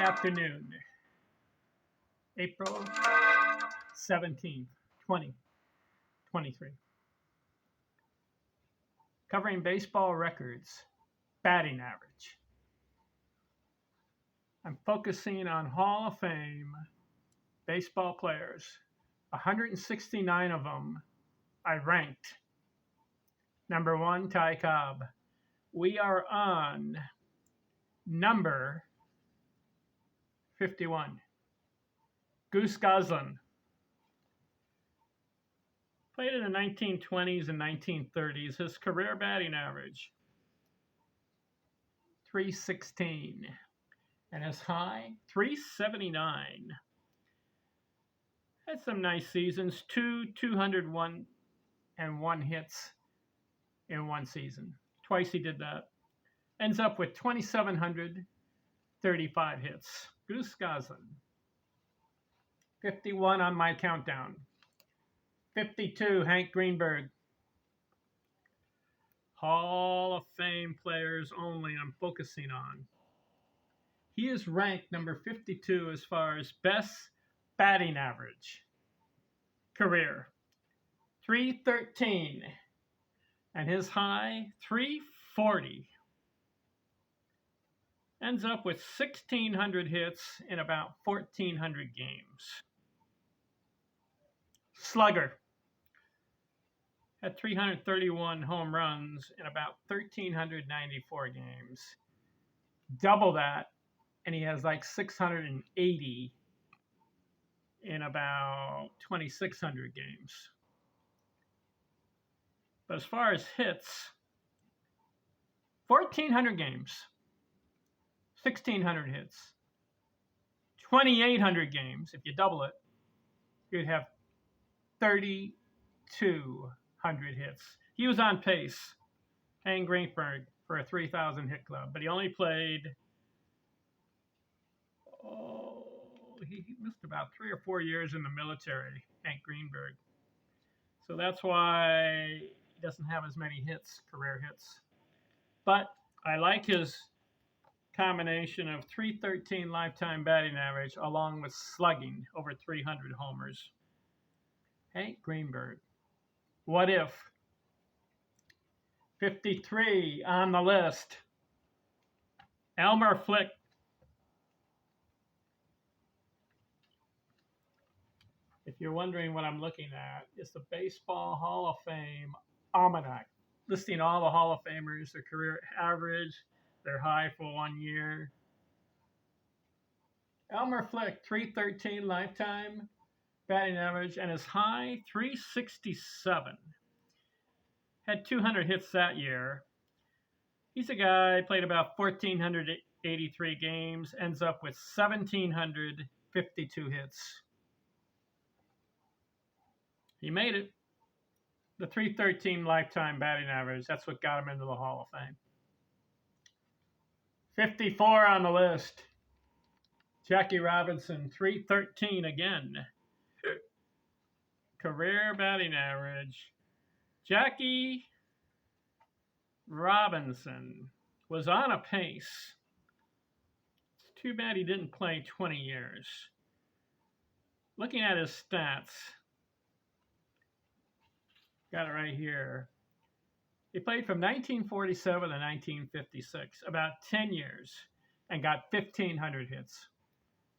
afternoon, April 17th, 2023. Covering baseball records, batting average. I'm focusing on Hall of Fame baseball players. 169 of them I ranked. Number 1, Ty Cobb. We are on number 51. Goose Goslin. Played in the 1920s and 1930s. His career batting average, 316. And his high, 379. Had some nice seasons. 201 and 1 hits in one season. Twice he did that. Ends up with 2,735 hits. Goose Goslin. 51 on my countdown. 52, Hank Greenberg. Hall of Fame players only I'm focusing on. He is ranked number 52 as far as best batting average. Career, 313. And his high, 340. Ends up with 1,600 hits in about 1,400 games. Slugger. Had 331 home runs in about 1,394 games. Double that, and he has like 680 in about 2,600 games. But as far as hits, 1,400 games, 1,600 hits, 2,800 games. If you double it, you'd have 3,200 hits. He was on pace, Hank Greenberg, for a 3,000 hit club, but he only played, he missed about 3 or 4 years in the military, Hank Greenberg. So that's why he doesn't have as many hits, career hits. But I like his combination of 313 lifetime batting average along with slugging over 300 homers. Hank Greenberg. What if? 53 on the list. Elmer Flick. If you're wondering what I'm looking at, it's the Baseball Hall of Fame Almanac, listing all the Hall of Famers, their career average, their high for 1 year. Elmer Flick, 313 lifetime batting average, and his high, 367. Had 200 hits that year. He's a guy, played about 1,483 games, ends up with 1,752 hits. He made it. The 313 lifetime batting average, that's what got him into the Hall of Fame. 54 on the list. Jackie Robinson, 313 again. Career batting average. Jackie Robinson was on a pace. It's too bad he didn't play 20 years. Looking at his stats, got it right here. He played from 1947 to 1956, about 10 years, and got 1,500 hits.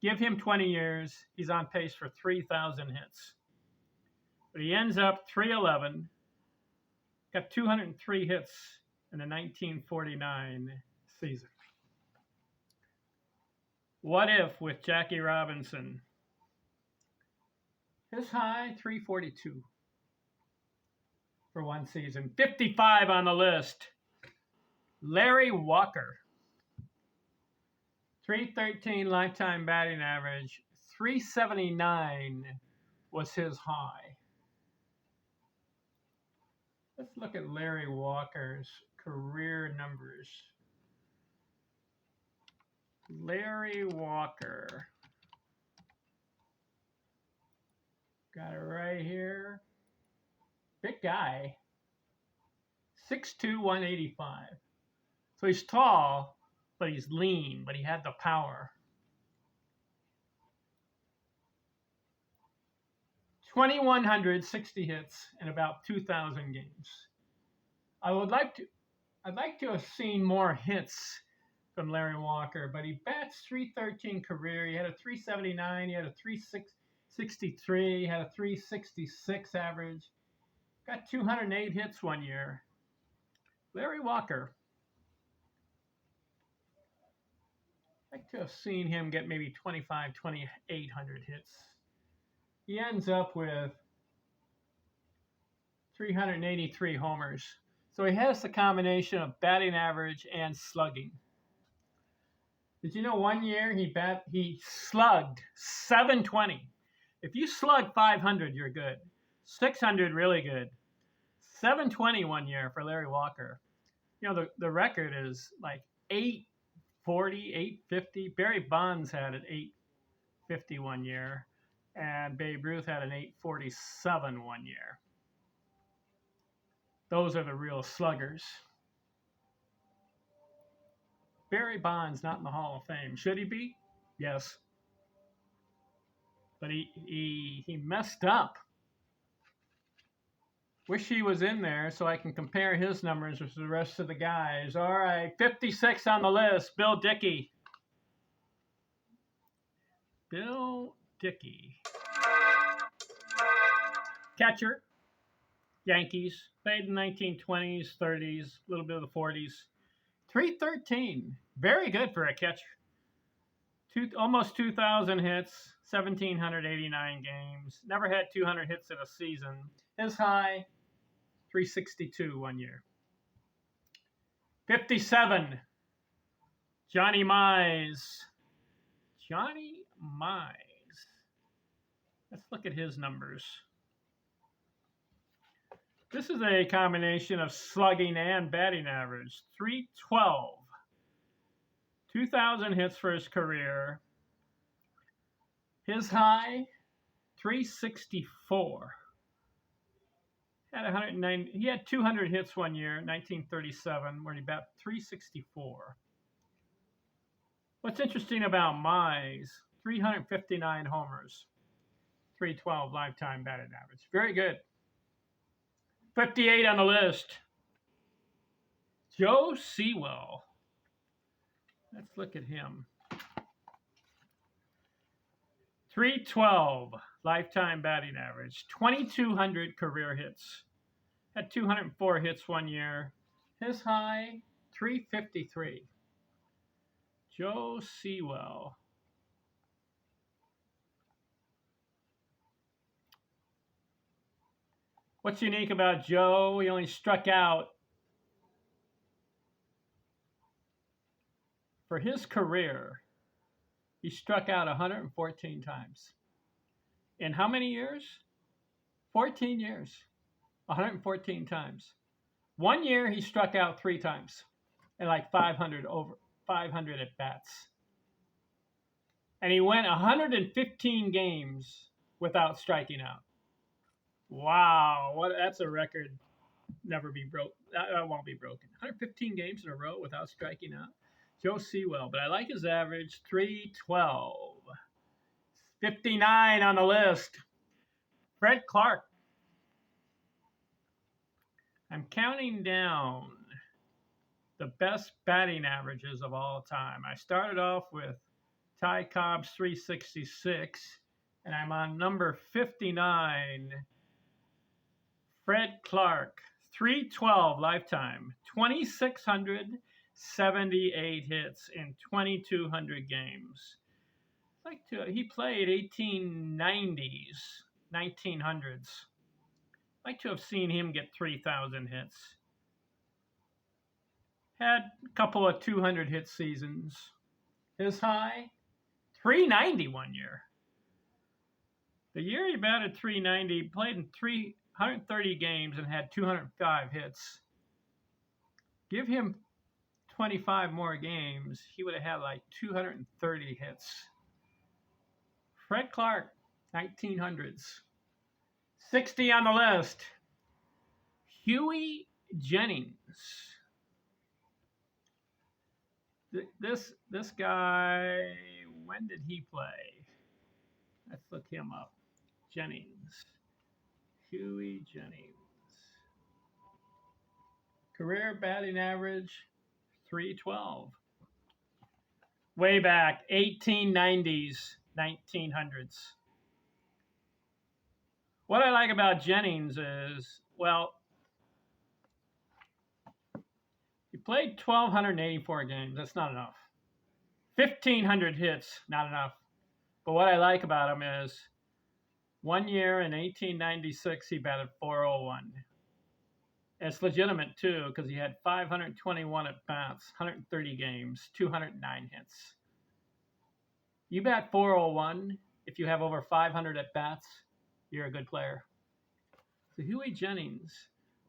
Give him 20 years, he's on pace for 3,000 hits. But he ends up 311, got 203 hits in the 1949 season. What if with Jackie Robinson? His high, 342 for one season. 55 on the list. Larry Walker. 313 lifetime batting average. 379 was his high. Let's look at Larry Walker's career numbers. Larry Walker. Got it right here. Big guy. 6'2", 185. So he's tall, but he's lean, but he had the power. 2,160 hits in about 2,000 games. I'd like to have seen more hits from Larry Walker, but he bats .313 career. He had a .379, he had a .363, he had a .366 average. Got 208 hits one year. Larry Walker. I'd like to have seen him get maybe 2,800 hits. He ends up with 383 homers. So he has the combination of batting average and slugging. Did you know 1 year he slugged 720? If you slug 500, you're good. 600, really good. 720 1 year for Larry Walker. You know, the record is like 840, 850. Barry Bonds had an 850 1 year, and Babe Ruth had an 847 1 year. Those are the real sluggers. Barry Bonds not in the Hall of Fame. Should he be? Yes. But he messed up. Wish he was in there so I can compare his numbers with the rest of the guys. All right, 56 on the list, Bill Dickey. Bill Dickey. Catcher. Yankees. Played in the 1920s, 30s, a little bit of the 40s. .313. Very good for a catcher. Almost 2,000 hits, 1,789 games. Never had 200 hits in a season. His high, .362 1 year. 57. Johnny Mize. Johnny Mize. Let's look at his numbers. This is a combination of slugging and batting average. .312. 2,000 hits for his career. His high, .364. Had 109. He had 200 hits 1 year, 1937, where he bat .364. What's interesting about Mize? 359 homers, .312 lifetime batting average. Very good. 58 on the list. Joe Sewell. Let's look at him. .312 lifetime batting average. 2,200 career hits. Had 204 hits 1 year. His high, .353. Joe Sewell. What's unique about Joe? He only struck out for his career. He struck out 114 times. In how many years? 14 years. 114 times. 1 year he struck out 3 times and like 500 at bats. And he went 115 games without striking out. Wow, that's a record never be broke. That won't be broken. 115 games in a row without striking out. Joe Sewell, but I like his average, .312. 59 on the list. Fred Clark. I'm counting down the best batting averages of all time. I started off with Ty Cobb's .366, and I'm on number 59. Fred Clark, .312 lifetime, 2,678 hits in 2,200 games. He played 1890s, 1900s. I'd like to have seen him get 3,000 hits. Had a couple of 200 hit seasons. His high, .390 1 year. The year he batted .390, played in 130 games and had 205 hits. Give him 25 more games, he would have had like 230 hits. Fred Clark, 1900s. 60 on the list. Huey Jennings. This guy, when did he play? Let's look him up. Jennings. Huey Jennings. Career batting average 312. Way back, 1890s, 1900s. What I like about Jennings is, well, he played 1,284 games. That's not enough. 1,500 hits, not enough. But what I like about him is 1 year in 1896, he batted 401. It's legitimate, too, because he had 521 at bats, 130 games, 209 hits. You bat 401 if you have over 500 at bats, you're a good player. So Huey Jennings,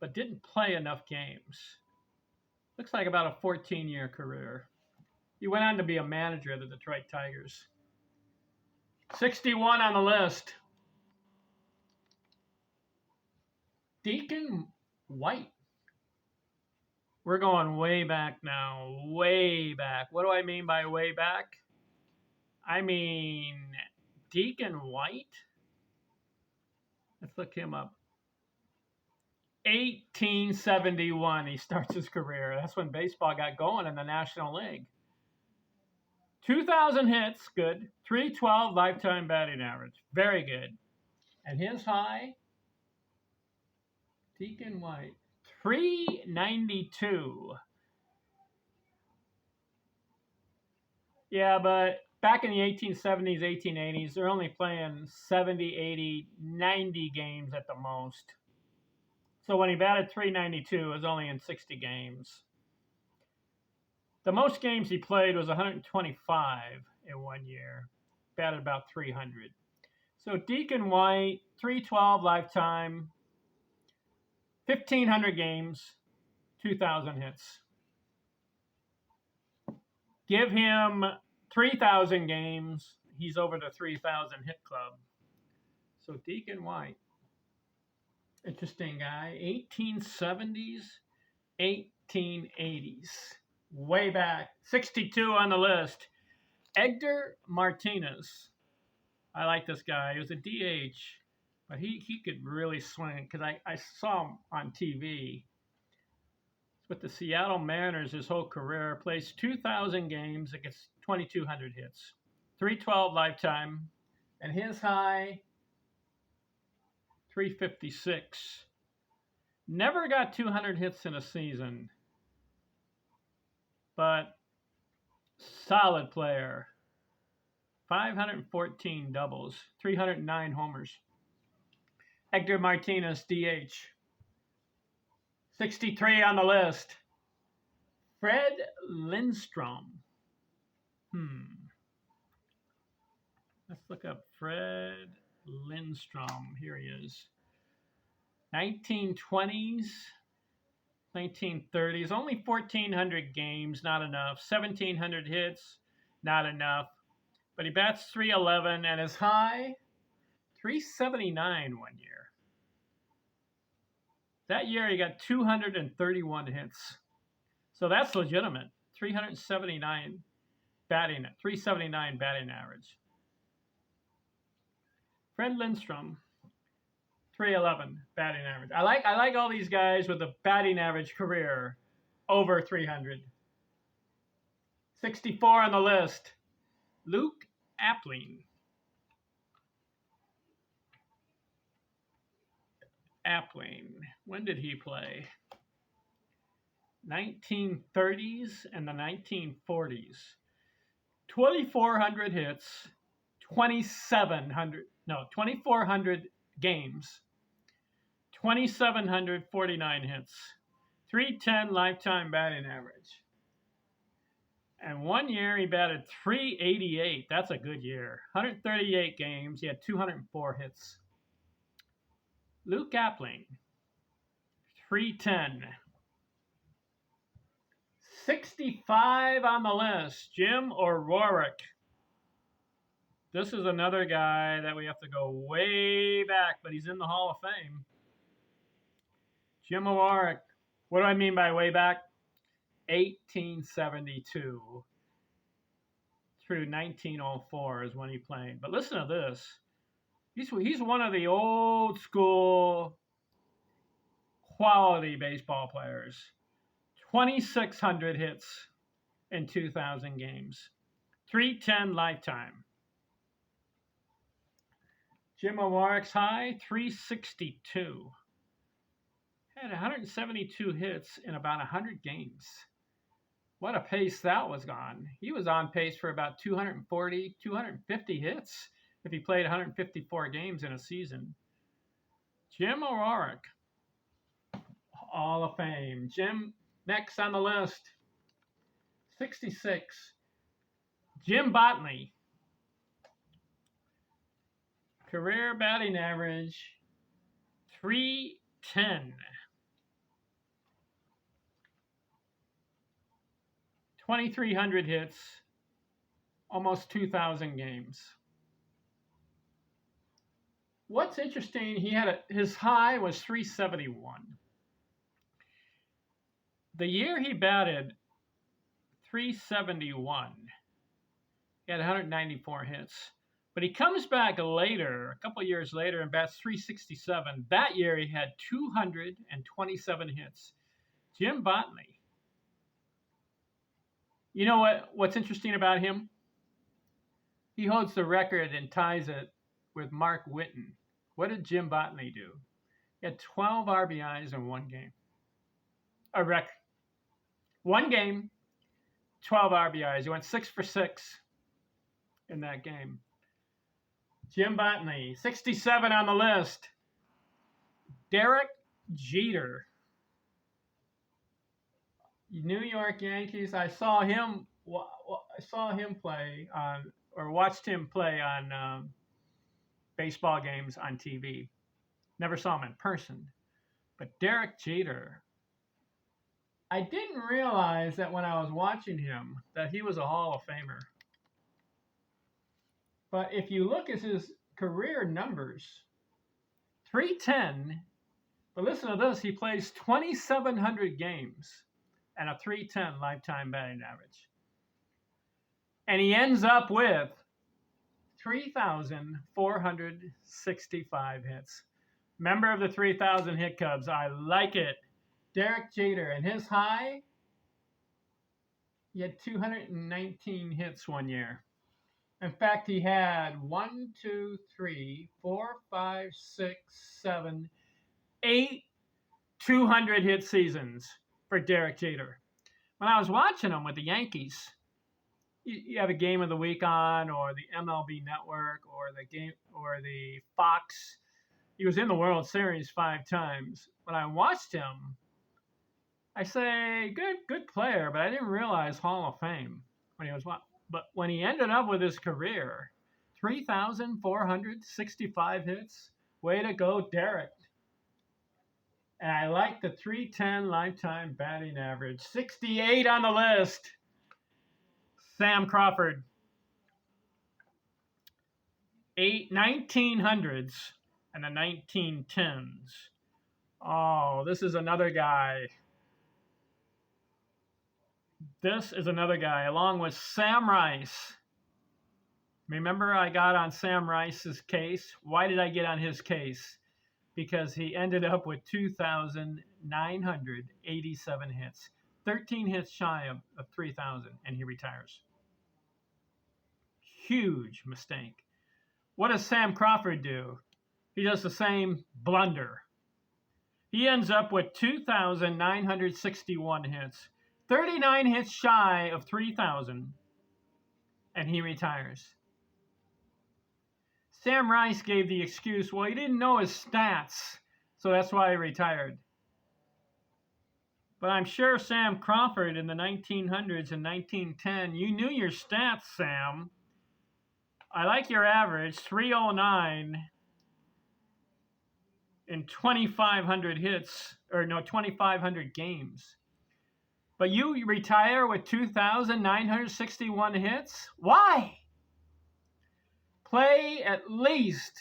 but didn't play enough games. Looks like about a 14-year career. He went on to be a manager of the Detroit Tigers. 61 on the list. Deacon White. We're going way back now, way back. What do I mean by way back? I mean Deacon White. Let's look him up. 1871, he starts his career. That's when baseball got going in the National League. 2,000 hits, good. 312 lifetime batting average, very good. And his high, Deacon White, 392. Yeah, but back in the 1870s, 1880s, they're only playing 70, 80, 90 games at the most. So when he batted 392, it was only in 60 games. The most games he played was 125 in 1 year. Batted about 300. So Deacon White, 312 lifetime, 1,500 games, 2,000 hits. Give him 3,000 games, he's over the 3,000 hit club. So Deacon White, interesting guy. 1870s, 1880s. Way back. 62 on the list. Edgar Martinez. I like this guy. He was a DH, but he could really swing because I saw him on TV. With the Seattle Mariners his whole career. Plays 2,000 games. It gets 2,200 hits. 312 lifetime. And his high, 356. Never got 200 hits in a season. But solid player. 514 doubles, 309 homers. Edgar Martinez, DH. 63 on the list. Fred Lindstrom. Let's look up Fred Lindstrom. Here he is. 1920s. 1930s, only 1,400 games, not enough. 1,700 hits, not enough. But he bats 311, and his high, 379 1 year. That year, he got 231 hits. So that's legitimate. 379 batting, 379 batting average. Fred Lindstrom. 311 batting average. I like all these guys with a batting average career over 300. 64 on the list. Luke Appling. Appling. When did he play? 1930s and the 1940s. 2,400 hits. 2,400 games. 2,749 hits, 310 lifetime batting average. And 1 year he batted 388. That's a good year. 138 games. He had 204 hits. Luke Appling, 310. 65 on the list. Jim O'Rourke. This is another guy that we have to go way back, but he's in the Hall of Fame. Jim O'Rourke. What do I mean by way back? 1872 through 1904 is when he played. But listen to this. He's one of the old school quality baseball players. 2,600 hits in 2,000 games. 310 lifetime. Jim O'Rourke's high, 362. Had 172 hits in about 100 games. What a pace that was on. He was on pace for about 240, 250 hits if he played 154 games in a season. Jim O'Rourke, Hall of Fame. Jim, next on the list, 66. Jim Botany, career batting average, 310. 2,300 hits, almost 2,000 games. What's interesting, his high was 371. The year he batted 371, he had 194 hits. But he comes back later, a couple years later, and bats 367. That year he had 227 hits. Jim Botany. You know what's interesting about him? He holds the record and ties it with Mark Whiten. What did Jim Botany do? He had 12 RBIs in one game. A record. One game, 12 RBIs. He went 6 for 6 in that game. Jim Botany, 67 on the list. Derek Jeter. New York Yankees. I saw him play on, or watched him play on baseball games on TV. Never saw him in person. But Derek Jeter, I didn't realize that when I was watching him that he was a Hall of Famer. But if you look at his career numbers, 310, but listen to this, he plays 2,700 games and a 310 lifetime batting average. And he ends up with 3,465 hits. Member of the 3,000 hit Cubs. I like it. Derek Jeter, and his high, he had 219 hits one year. In fact, he had 8 200 hit seasons for Derek Jeter. When I was watching him with the Yankees, you have a game of the week on, or the MLB Network, or the Fox. He was in the World Series 5 times. When I watched him, I say good player, but I didn't realize Hall of Fame when he was. But when he ended up with his career, 3,465 hits. Way to go, Derek. And I like the 310 lifetime batting average. 68 on the list. Sam Crawford. 1900s and the 1910s. Oh, this is another guy. This is another guy, along with Sam Rice. Remember, I got on Sam Rice's case. Why did I get on his case? Because he ended up with 2,987 hits. 13 hits shy of 3,000, and he retires. Huge mistake. What does Sam Crawford do? He does the same blunder. He ends up with 2,961 hits. 39 hits shy of 3,000, and he retires. Sam Rice gave the excuse, well, he didn't know his stats, so that's why he retired. But I'm sure Sam Crawford in the 1900s and 1910, you knew your stats, Sam. I like your average, 309 in 2,500 hits, 2,500 games. But you retire with 2,961 hits? Why? Play at least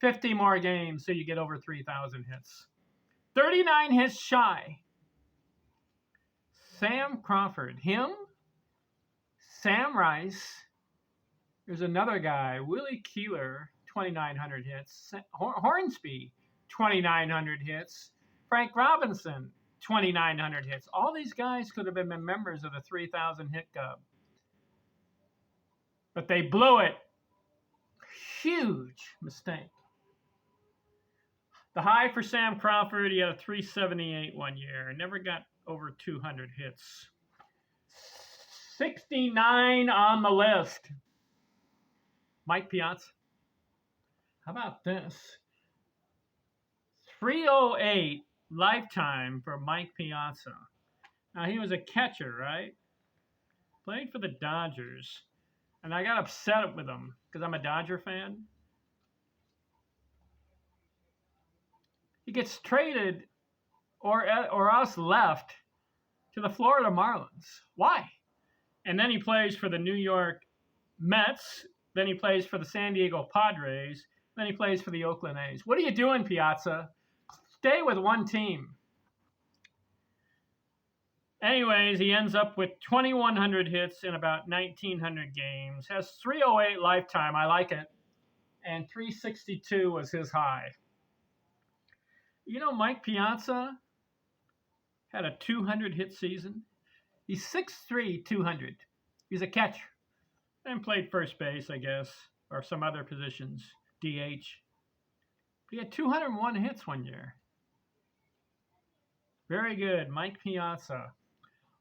50 more games so you get over 3,000 hits. 39 hits shy. Sam Crawford. Him, Sam Rice. There's another guy, Willie Keeler, 2,900 hits. Hornsby, 2,900 hits. Frank Robinson, 2,900 hits. All these guys could have been members of the 3,000 hit club. But they blew it. Huge mistake. The high for Sam Crawford, he had a 378 one year. Never got over 200 hits. 69 on the list. Mike Piazza. How about this? 308 lifetime for Mike Piazza. Now, he was a catcher, right? Played for the Dodgers. And I got upset with him because I'm a Dodger fan. He gets traded or us left to the Florida Marlins. Why? And then he plays for the New York Mets. Then he plays for the San Diego Padres. Then he plays for the Oakland A's. What are you doing, Piazza? Stay with one team. Anyways, he ends up with 2,100 hits in about 1,900 games. Has 308 lifetime. I like it. And 362 was his high. You know, Mike Piazza had a 200 hit season. He's 6'3", 200. He's a catcher. And played first base, I guess, or some other positions, DH. But he had 201 hits one year. Very good, Mike Piazza.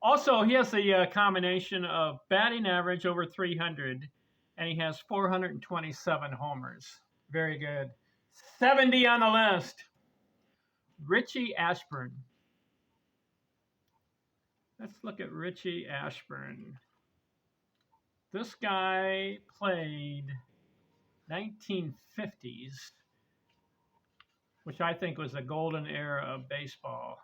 Also, he has the combination of batting average over 300, and he has 427 homers. Very good. 70 on the list. Richie Ashburn. Let's look at Richie Ashburn. This guy played 1950s, which I think was the golden era of baseball.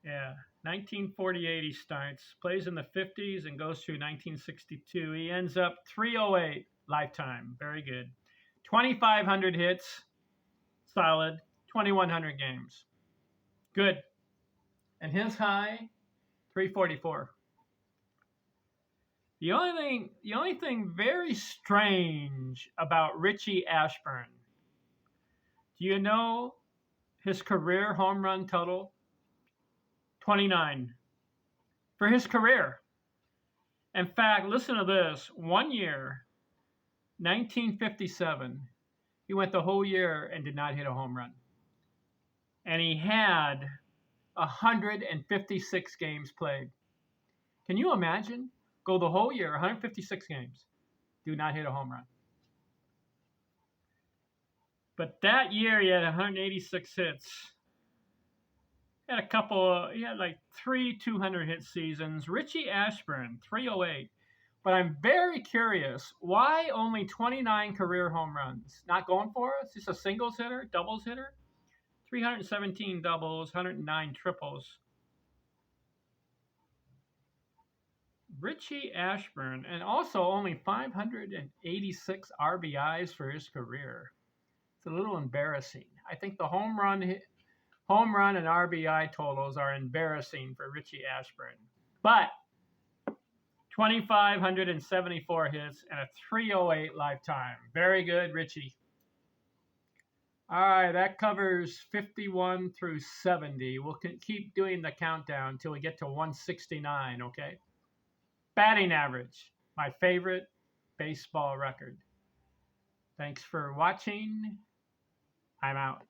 Yeah, 1948 he starts, plays in the 50s and goes through 1962. He ends up 308 lifetime. Very good. 2,500 hits, solid. 2,100 games. Good. And his high, 344. The only thing very strange about Richie Ashburn, do you know his career home run total? 29 for his career. In fact, listen to this. One year, 1957, he went the whole year and did not hit a home run. And he had 156 games played. Can you imagine? Go the whole year, 156 games, do not hit a home run. But that year, he had 186 hits. He had like 3 200-hit seasons. Richie Ashburn, 308. But I'm very curious, why only 29 career home runs? Not going for it? Just a singles hitter, doubles hitter? 317 doubles, 109 triples. Richie Ashburn, and also only 586 RBIs for his career. It's a little embarrassing. I think the home run and RBI totals are embarrassing for Richie Ashburn. But 2,574 hits and a 308 lifetime. Very good, Richie. All right, that covers 51 through 70. We'll keep doing the countdown until we get to 169, okay? Batting average, my favorite baseball record. Thanks for watching. I'm out.